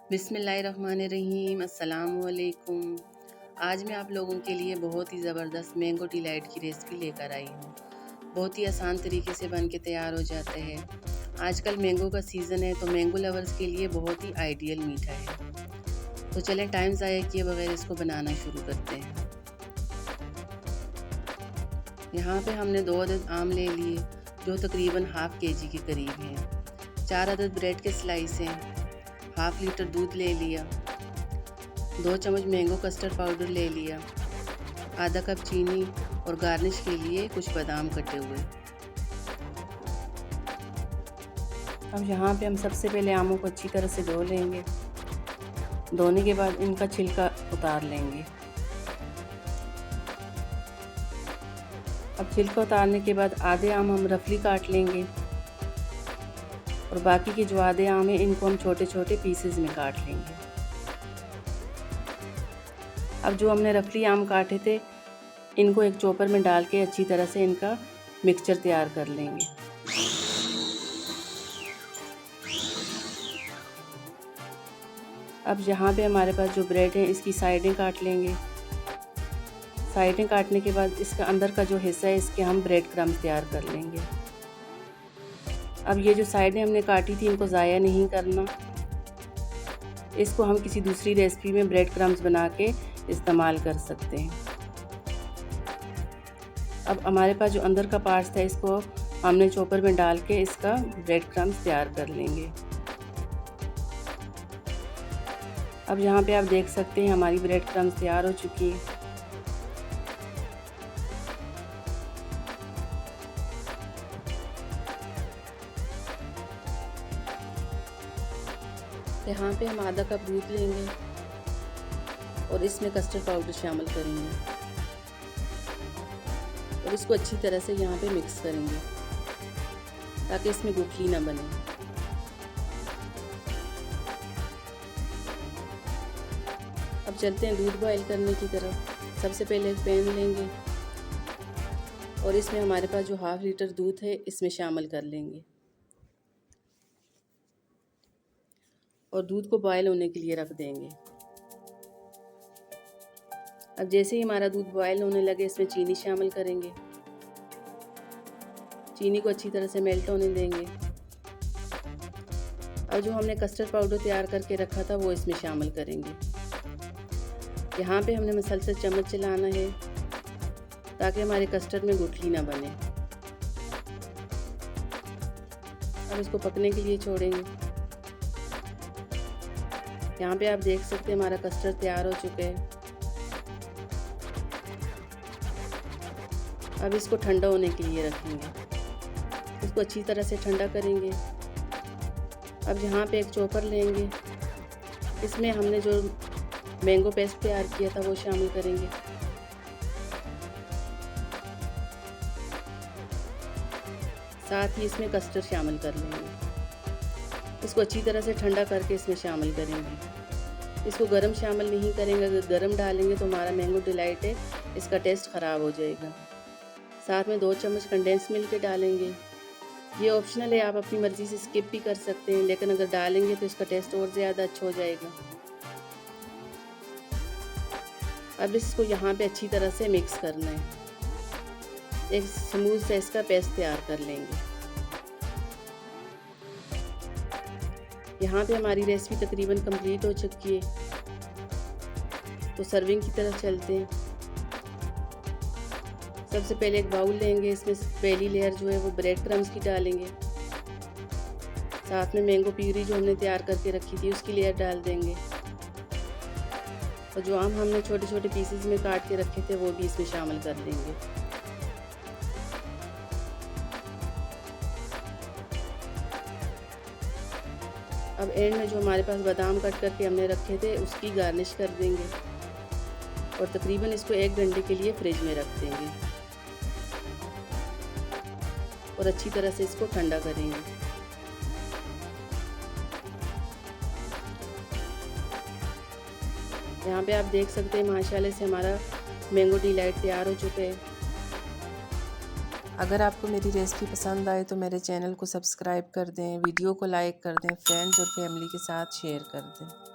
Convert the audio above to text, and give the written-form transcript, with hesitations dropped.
बिस्मिल्लाहिर्रहमानिर्रहीम, अस्सलाम वालेकुम। आज मैं आप लोगों के लिए बहुत ही ज़बरदस्त मैंगो डिलाइट की रेसिपी लेकर आई हूँ। बहुत ही आसान तरीके से बन के तैयार हो जाते हैं। आजकल मैंगो का सीज़न है तो मैंगो लवर्स के लिए बहुत ही आइडियल मीठा है। तो चलें टाइम ज़ाया किए बगैर इसको बनाना शुरू करते हैं। यहाँ पे हमने 2 अदद आम ले लिए जो तकरीबन हाफ़ केजी के करीब हैं। 4 अदद ब्रेड के स्लाइस हैं। हाफ़ लीटर दूध ले लिया। 2 चम्मच मैंगो कस्टर्ड पाउडर ले लिया। आधा कप चीनी और गार्निश के लिए कुछ बादाम कटे हुए। अब यहाँ पे हम सबसे पहले आमों को अच्छी तरह से धो लेंगे। धोने के बाद इनका छिलका उतार लेंगे। अब छिलका उतारने के बाद आधे आम हम रफली काट लेंगे और बाकी के जो आधे आम हैं इनको हम छोटे छोटे पीसेस में काट लेंगे। अब जो हमने रफली आम काटे थे इनको एक चॉपर में डाल के अच्छी तरह से इनका मिक्सचर तैयार कर लेंगे। अब यहाँ पे हमारे पास जो ब्रेड है इसकी साइडें काट लेंगे। साइडें काटने के बाद इसका अंदर का जो हिस्सा है इसके हम ब्रेड क्रम्स तैयार कर लेंगे। अब ये जो साइडें हमने काटी थी इनको ज़ाया नहीं करना। इसको हम किसी दूसरी रेसिपी में ब्रेड क्रम्स बना के इस्तेमाल कर सकते हैं। अब हमारे पास जो अंदर का पार्ट्स था इसको हमने चॉपर में डाल के इसका ब्रेड क्रम्स तैयार कर लेंगे। अब यहाँ पे आप देख सकते हैं हमारी ब्रेड क्रम्स तैयार हो चुकी है। यहाँ पे हम आधा कप दूध लेंगे और इसमें कस्टर्ड पाउडर शामिल करेंगे और इसको अच्छी तरह से यहाँ पे मिक्स करेंगे ताकि इसमें गुठली ना बने। अब चलते हैं दूध बॉयल करने की तरफ। सबसे पहले एक पैन लेंगे और इसमें हमारे पास जो हाफ़ लीटर दूध है इसमें शामिल कर लेंगे और दूध को बॉयल होने के लिए रख देंगे। अब जैसे ही हमारा दूध बॉयल होने लगे इसमें चीनी शामिल करेंगे। चीनी को अच्छी तरह से मेल्ट होने देंगे। अब जो हमने कस्टर्ड पाउडर तैयार करके रखा था वो इसमें शामिल करेंगे। यहाँ पे हमने मसलसल चम्मच चलाना है ताकि हमारे कस्टर्ड में गुठली ना बने। अब इसको पकने के लिए छोड़ेंगे। यहाँ पे आप देख सकते हैं हमारा कस्टर्ड तैयार हो चुका है। अब इसको ठंडा होने के लिए रखेंगे। इसको अच्छी तरह से ठंडा करेंगे। अब यहाँ पे एक चॉपर लेंगे। इसमें हमने जो मैंगो पेस्ट तैयार किया था वो शामिल करेंगे। साथ ही इसमें कस्टर्ड शामिल कर लेंगे। इसको अच्छी तरह से ठंडा करके इसमें शामिल करेंगे। इसको गरम शामिल नहीं करेंगे। अगर गरम डालेंगे तो हमारा मैंगो डिलाइट है इसका टेस्ट ख़राब हो जाएगा। साथ में 2 चम्मच कंडेंस मिल्क के डालेंगे। ये ऑप्शनल है, आप अपनी मर्ज़ी से स्किप भी कर सकते हैं, लेकिन अगर डालेंगे तो इसका टेस्ट और ज़्यादा अच्छा हो जाएगा। अब इसको यहाँ पे अच्छी तरह से मिक्स करना है। एक स्मूथ से इसका पेस्ट तैयार कर लेंगे। यहाँ पे हमारी रेसिपी तकरीबन कंप्लीट हो चुकी है। तो सर्विंग की तरफ चलते हैं। सबसे पहले एक बाउल लेंगे। इसमें पहली लेयर जो है वो ब्रेड क्रम्स की डालेंगे। साथ में मैंगो प्यूरी जो हमने तैयार करके रखी थी उसकी लेयर डाल देंगे और जो आम हमने छोटे छोटे पीसेस में काट के रखे थे वो भी इसमें शामिल कर देंगे। अब एंड में जो हमारे पास बादाम कट करके हमने रखे थे उसकी गार्निश कर देंगे और तकरीबन इसको 1 घंटे के लिए फ्रिज में रख देंगे और अच्छी तरह से इसको ठंडा करेंगे। यहाँ पे आप देख सकते हैं माशाल्लाह से हमारा मैंगो डिलाइट तैयार हो चुका है। अगर आपको मेरी रेसिपी पसंद आए तो मेरे चैनल को सब्सक्राइब कर दें, वीडियो को लाइक कर दें, फ्रेंड्स और फैमिली के साथ शेयर कर दें।